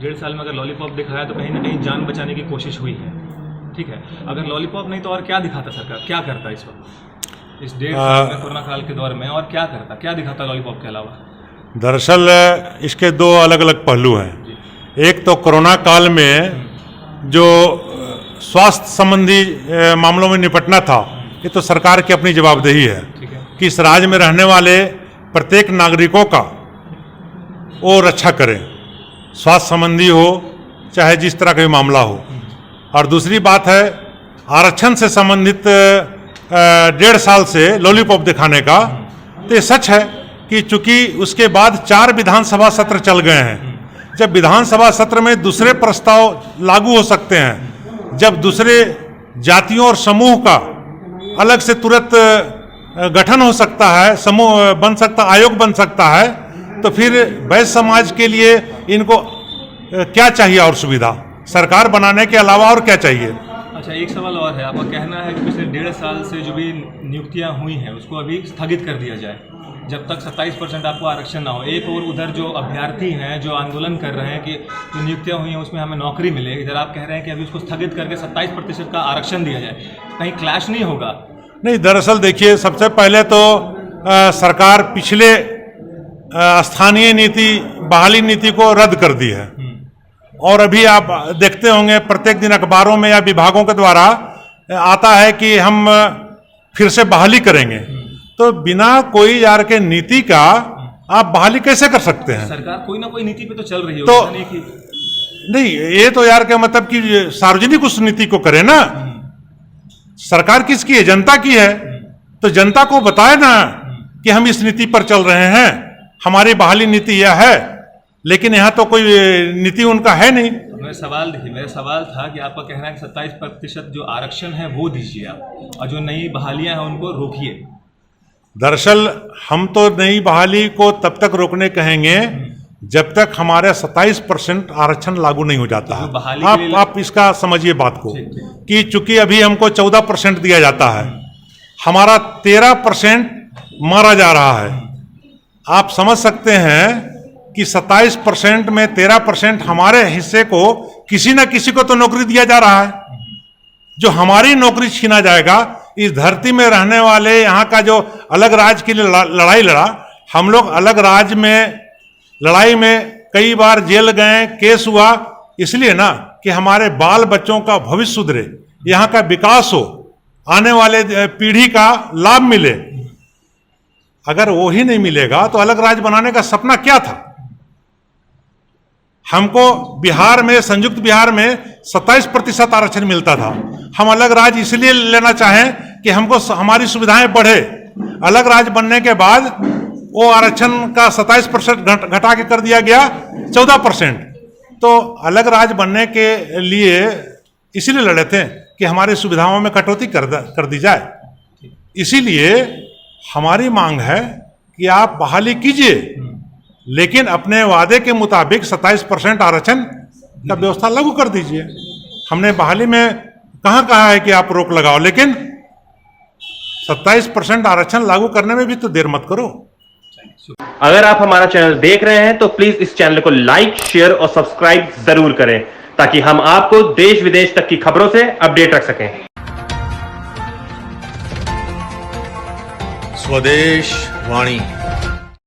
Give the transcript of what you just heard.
1.5 साल में अगर लॉलीपॉप दिखाया तो कहीं ना कहीं जान बचाने की कोशिश हुई है, ठीक है। अगर लॉलीपॉप नहीं तो और क्या दिखाता सरकार, क्या करता इस वक्त इस 1.5 साल में कोरोना काल के दौर में, और क्या करता, क्या दिखाता लॉलीपॉप के अलावा? दरअसल इसके दो अलग अलग पहलू हैं। एक तो कोरोना काल में जो स्वास्थ्य संबंधी मामलों में निपटना था, ये तो सरकार की अपनी जवाबदेही है कि इस राज्य में रहने वाले प्रत्येक नागरिकों का वो रक्षा करें, स्वास्थ्य संबंधी हो चाहे जिस तरह का भी मामला हो। और दूसरी बात है आरक्षण से संबंधित 1.5 साल से लॉलीपॉप दिखाने का, तो ये सच है कि चूंकि उसके बाद 4 विधानसभा सत्र चल गए हैं, जब विधानसभा सत्र में दूसरे प्रस्ताव लागू हो सकते हैं, जब दूसरे जातियों और समूह का अलग से तुरंत गठन हो सकता है, समूह बन सकता, आयोग बन सकता है, तो फिर वैश्य समाज के लिए इनको क्या चाहिए और सुविधा सरकार बनाने के अलावा और क्या चाहिए? अच्छा, एक सवाल और है। आपका कहना है कि पिछले 1.5 साल से जो भी नियुक्तियां हुई हैं उसको अभी स्थगित कर दिया जाए जब तक 27% आपको आरक्षण ना हो। एक और उधर जो अभ्यर्थी हैं जो आंदोलन कर रहे हैं कि जो नियुक्तियां हुई हैं उसमें हमें नौकरी मिले, इधर आप कह रहे हैं कि अभी उसको स्थगित करके 27% का आरक्षण दिया जाए, कहीं क्लैश नहीं होगा? नहीं, दरअसल देखिए, सबसे पहले तो सरकार पिछले स्थानीय नीति बहाली नीति को रद्द कर दी है, और अभी आप देखते होंगे प्रत्येक दिन अखबारों में या विभागों के द्वारा आता है कि हम फिर से बहाली करेंगे। तो बिना कोई यार के नीति का आप बहाली कैसे कर सकते हैं? सरकार कोई ना कोई नीति पे तो चल रही है, तो नहीं, ये तो यार क्या मतलब कि सार्वजनिक उस नीति को करे ना। सरकार किसकी है? जनता की है। तो जनता को बताए ना कि हम इस नीति पर चल रहे हैं, हमारी बहाली नीति यह है, लेकिन यहाँ तो कोई नीति उनका है नहीं। मेरा सवाल था कि आपका कहना है कि 27% जो आरक्षण है वो दीजिए आप, और जो नई बहालियां हैं उनको रोकिए। दरअसल हम तो नई बहाली को तब तक रोकने कहेंगे जब तक हमारे 27% आरक्षण लागू नहीं हो जाता है। आप इसका समझिए बात को कि चूंकि अभी हमको 14% दिया जाता है, हमारा 13% मारा जा रहा है। आप समझ सकते हैं कि 27% में 13% हमारे हिस्से को किसी न किसी को तो नौकरी दिया जा रहा है। जो हमारी नौकरी छीना जाएगा, इस धरती में रहने वाले यहाँ का जो अलग राज्य के लिए लड़ाई लड़ा, हम लोग अलग राज्य में लड़ाई में कई बार जेल गए, केस हुआ, इसलिए ना कि हमारे बाल बच्चों का भविष्य सुधरे, यहाँ का विकास हो, आने वाले पीढ़ी का लाभ मिले। अगर वो ही नहीं मिलेगा तो अलग राज्य बनाने का सपना क्या था? हमको बिहार में, संयुक्त बिहार में 27% आरक्षण मिलता था। हम अलग राज्य इसलिए लेना चाहें कि हमको हमारी सुविधाएं बढ़े। अलग राज्य बनने के बाद वो आरक्षण का 27% घटा के कर दिया गया 14%। तो अलग राज्य बनने के लिए इसीलिए लड़े थे कि हमारी सुविधाओं में कटौती कर दी जाए। इसीलिए हमारी मांग है कि आप बहाली कीजिए, लेकिन अपने वादे के मुताबिक 27% आरक्षण का व्यवस्था लागू कर दीजिए। हमने बहाली में कहाँ कहा है कि आप रोक लगाओ, लेकिन 27% आरक्षण लागू करने में भी तो देर मत करो। अगर आप हमारा चैनल देख रहे हैं तो प्लीज इस चैनल को लाइक, शेयर और सब्सक्राइब जरूर करें, ताकि हम आपको देश विदेश तक की खबरों से अपडेट रख सकें। स्वदेश वाणी।